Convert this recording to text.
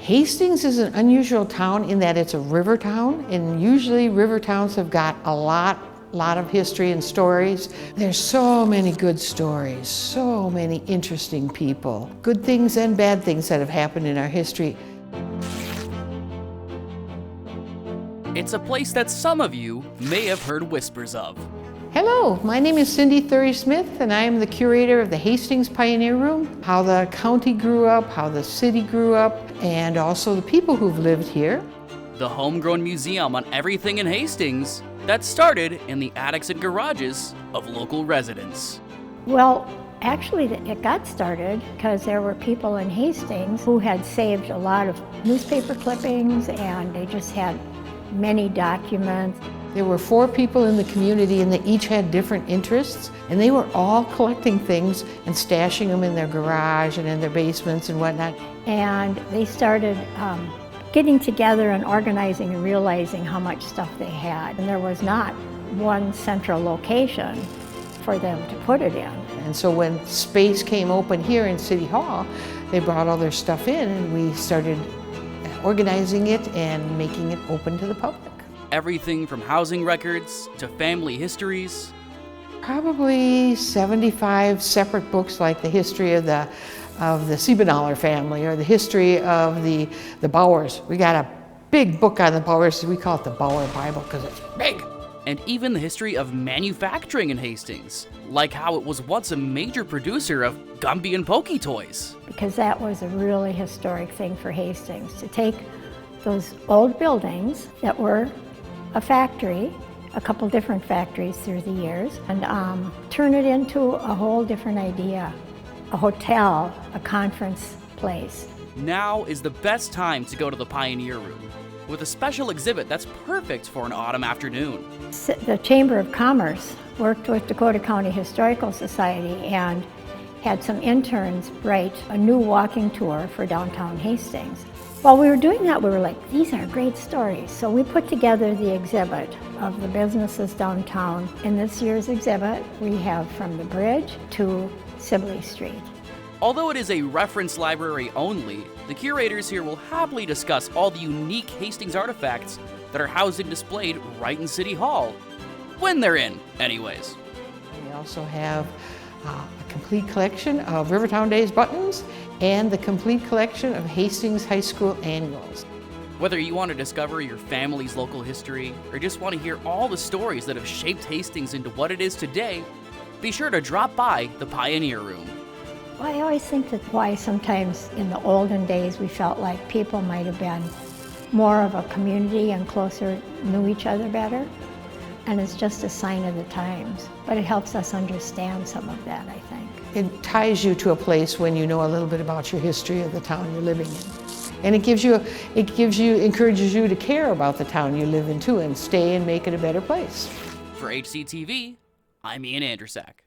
Hastings is an unusual town in that it's a river town, and usually river towns have got a lot of history and stories. There's so many good stories, so many interesting people, good things and bad things that have happened in our history. It's a place that some of you may have heard whispers of. Hello, my name is Cindy Thury-Smith, and I am the curator of the Hastings Pioneer Room, how the county grew up, how the city grew up, and also the people who've lived here. The homegrown museum on everything in Hastings that started in the attics and garages of local residents. Well, actually it got started because there were people in Hastings who had saved a lot of newspaper clippings, and they just had many documents. There were 4 people in the community, and they each had different interests, and they were all collecting things and stashing them in their garage and in their basements and whatnot. And they started getting together and organizing and realizing how much stuff they had. And there was not one central location for them to put it in. And so when space came open here in City Hall, they brought all their stuff in, and we started organizing it and making it open to the public. Everything from housing records to family histories. Probably 75 separate books, like the history of the Siebenaller family, or the history of the Bowers. We got a big book on the Bowers. We call it the Bower Bible because it's big. And even the history of manufacturing in Hastings, like how it was once a major producer of Gumby and Pokey toys. Because that was a really historic thing for Hastings, to take those old buildings that were a factory, a couple different factories through the years, and turn it into a whole different idea. A hotel, a conference place. Now is the best time to go to the Pioneer Room, with a special exhibit that's perfect for an autumn afternoon. The Chamber of Commerce worked with Dakota County Historical Society and had some interns write a new walking tour for downtown Hastings. While we were doing that, we were like, these are great stories. So we put together the exhibit of the businesses downtown. In this year's exhibit, we have from the bridge to Sibley Street. Although it is a reference library only, the curators here will happily discuss all the unique Hastings artifacts that are housed and displayed right in City Hall. When they're in, anyways. We also have a complete collection of Rivertown Days buttons and the complete collection of Hastings High School annuals. Whether you want to discover your family's local history or just want to hear all the stories that have shaped Hastings into what it is today, be sure to drop by the Pioneer Room. Well, I always think that why sometimes in the olden days we felt like people might have been more of a community and closer, knew each other better. And it's just a sign of the times. But it helps us understand some of that, I think. It ties you to a place when you know a little bit about your history of the town you're living in. And encourages you to care about the town you live in too, and stay and make it a better place. For HCTV, I'm Ian Andrusak.